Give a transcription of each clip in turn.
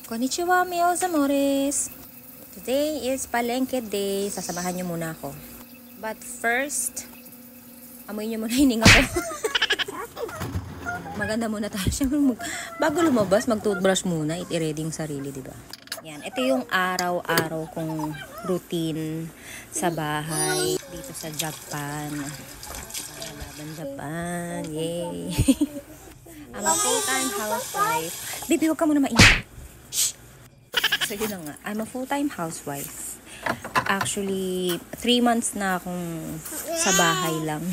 Konnichiwa, meus amores! Today is palengke day. Sasabahan niyo muna ako. But first, amoy niyo muna hininga ko. Maganda muna tayo. Bago lumabas, mag-toothbrush muna. I-ready yung sarili, diba? Yan. Ito yung araw-araw kong routine sa bahay dito sa Japan. Laban Japan. Yay! I'm a full-time housewife. Baby, huwag ka muna maingat. So yun na nga, I'm a full-time housewife. Actually, 3 months na akong sa bahay lang.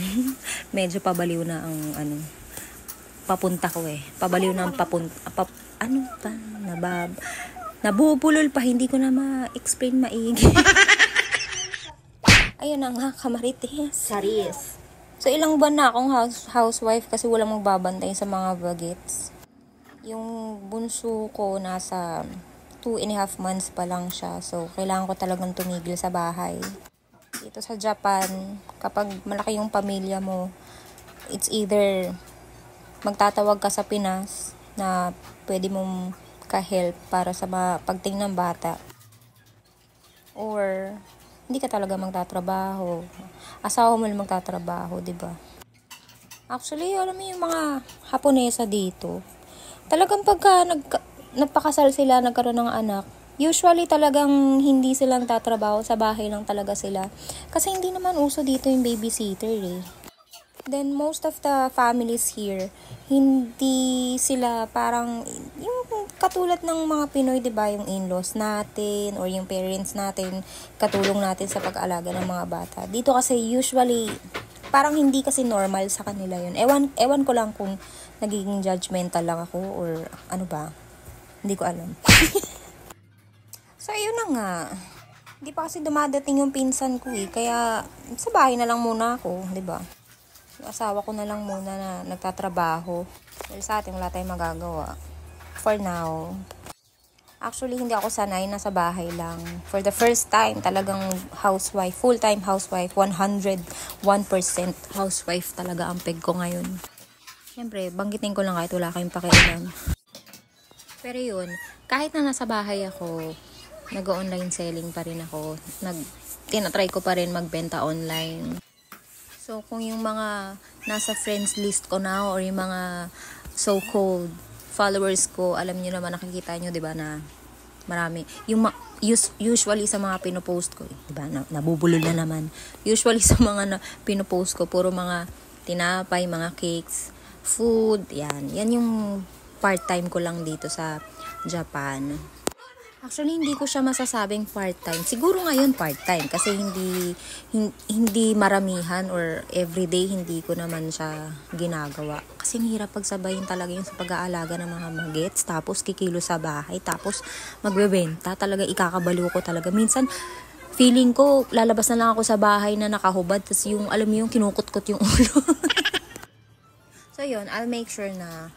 Medyo pabaliw na ang papunta ko eh. Pabaliw na ang nabubulol pa, hindi ko na ma-explain maigi. Ayun na nga, kamarites. Saris. So ilang buwan na akong housewife kasi walang magbabantay sa mga bagets. Yung bunso ko nasa 2.5 months pa lang siya. So, kailangan ko talagang tumigil sa bahay. Dito sa Japan, kapag malaki yung pamilya mo, it's either magtatawag ka sa Pinas na pwede mong ka-help para sa pagtingin ng bata. Or, hindi ka talaga magtatrabaho. Asawa mo lang magtatrabaho, diba? Actually, alam mo yung mga Haponesa dito, talagang pagka nagpakasal sila, nagkaroon ng anak, usually talagang hindi silang tatrabaho, sa bahay lang talaga sila. Kasi hindi naman uso dito yung babysitter eh. Then most of the families here, hindi sila parang, yung katulad ng mga Pinoy, diba, yung in-laws natin, or yung parents natin, katulong natin sa pag-aalaga ng mga bata. Dito kasi usually, parang hindi kasi normal sa kanila yun. Ewan ko lang kung nagiging judgmental lang ako, or ano ba. Hindi ko alam. So, ayun na nga. Hindi pa kasi dumadating yung pinsan ko eh. Kaya, sa bahay na lang muna ako. Diba? Yung asawa ko na lang muna na nagtatrabaho. Dahil sa atin, wala tayong magagawa. For now. Actually, hindi ako sanay na sa bahay lang. For the first time, talagang housewife. Full-time housewife. 101% housewife talaga ang peg ko ngayon. Siyempre, banggitin ko lang kahit wala kayong pakialam. Pero yun, kahit na nasa bahay ako, nag-online selling pa rin ako. Tinatry ko pa rin magbenta online. So, kung yung mga nasa friends list ko na or yung mga so-called followers ko, alam niyo naman, nakikita nyo, diba, na marami. Yung usually sa mga pinopost ko, diba, nabubulol na naman. Usually sa mga pinopost ko, puro mga tinapay, mga cakes, food, yan. Yan yung part-time ko lang dito sa Japan. Actually, hindi ko siya masasabing part-time. Siguro ngayon part-time kasi hindi maramihan or everyday hindi ko naman siya ginagawa. Kasi hirap pagsabayin talaga yung sa pag-aalaga ng mga magets, tapos kikilo sa bahay, tapos magbebenta. Talaga ikakabaliw ko talaga. Minsan, feeling ko, lalabas na lang ako sa bahay na nakahubad, tapos yung, alam mo yung kinukot-kot yung ulo. So yun, I'll make sure na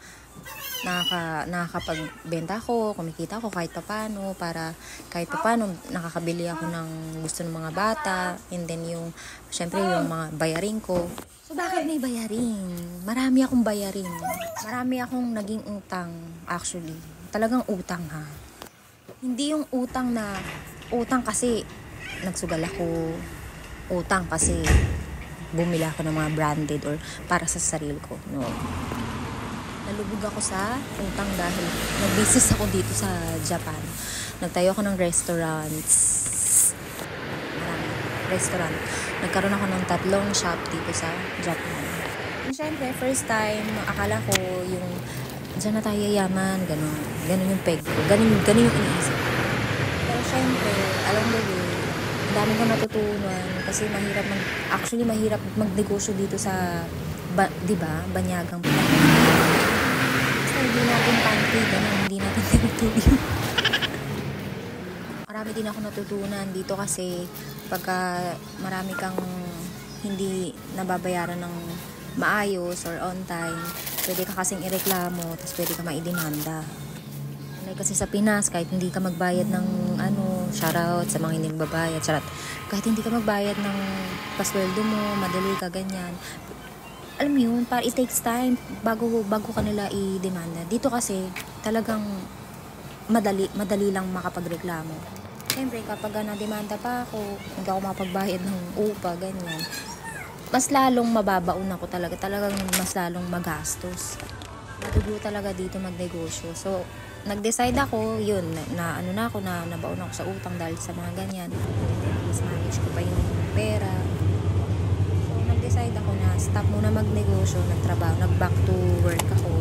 nakakapagbenta ako, kumikita ako kahit paano, para kahit paano nakakabili ako ng gusto ng mga bata, and then yung, syempre yung mga bayarin ko. So bakit may bayarin? Marami akong bayarin. Marami akong naging utang, actually. Talagang utang ha. Hindi yung utang na, utang kasi nagsugal ako, utang kasi bumili ako ng mga branded or para sa sarili ko. No. Nalubog ako sa utang dahil nag-business ako dito sa Japan. Nagtayo ako ng restaurants. Restaurant. Nagkaroon ako ng 3 shop dito sa Japan. And syempre, first time, akala ko yung dyan na tayo yaman, gano'n. Gano'n yung peg ko. Gano'n yung iniisip. Pero syempre, along the way, ang dami ko natutunan kasi mahirap magnegosyo dito sa, diba, banyagang hindi natin pantry, hindi natin territory. Marami din ako natutunan dito kasi pagka marami kang hindi nababayaran ng maayos or on time, pwede ka kasing ireklamo, tapos pwede ka maidemanda. Kasi sa Pinas, kahit hindi ka magbayad ng shoutout sa mga hindi magbabayad, kahit hindi ka magbayad ng pasweldo mo, madali ka ganyan. Alam mo yun, it takes time bago ka nila i-demanda. Dito kasi talagang madali lang makapagreklamo. Siyempre, kapag na-demanda pa ako, hindi ako mapagbayad ng upa, ganyan, mas lalong mababaon ako talaga. Talagang mas lalong magastos. Madugo talaga dito magnegosyo. So, nag-decide ako, yun, na nabaon ako sa utang dahil sa mga ganyan. Manage ko pa yung pera. So, nag-decide ako na stop muna magnegosyo, nagtrabaho, nag-back to work ako.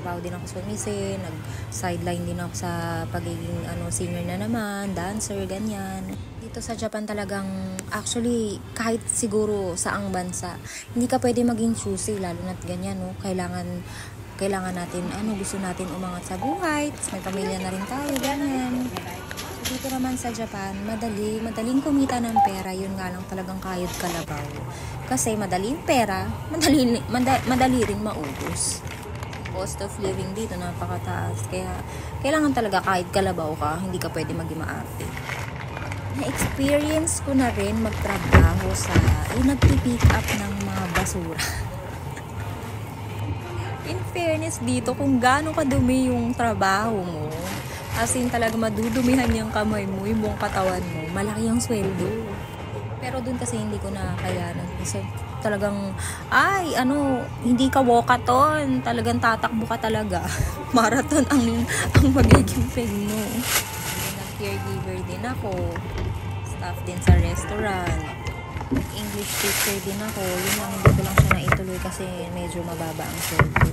Trabaho din ako sa mise, nag-sideline din ako sa pagiging singer na naman, dancer, ganyan. Dito sa Japan talagang, actually, kahit siguro saang bansa, hindi ka pwede maging choosy, lalo na't ganyan, no? Kailangan natin, gusto natin umangat sa buhay, may pamilya na rin tayo, ganyan. So, dito naman sa Japan, madaling kumita ng pera, yun nga lang talagang kayod kalabaw. Kasi madaling pera, madali rin maubos. Cost of living dito napakataas, kaya kailangan talaga kahit kalabaw ka, hindi ka pwede maging maarte. Na-experience ko na rin magtrabaho sa nagpipick up ng mga basura. In fairness dito, kung gaano kadumi yung trabaho mo, as in talaga madudumihan yung kamay mo, yung buong katawan mo, malaki yung sweldo. Pero dun kasi hindi ko na kayanan. Kasi talagang, hindi ka walkathon. Talagang tatakbo ka talaga. Marathon ang magiging peg mo. Caregiver din ako. Staff din sa restaurant. English teacher din ako. Yun lang, hindi ko lang siya naituloy kasi medyo mababa ang sweldo.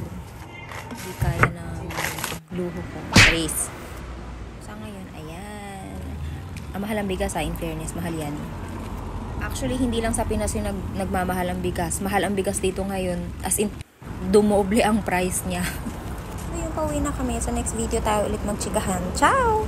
Hindi kaya ng luho ko. Race. Sa ngayon, ayan. Mahal ang bigas in fairness, mahal yan. Actually, hindi lang sa Pinas yung nagmamahal ang bigas. Mahal ang bigas dito ngayon. As in, dumoble ang price niya. So, yung pauwi na kami. Sa next video tayo ulit magchikahan. Ciao!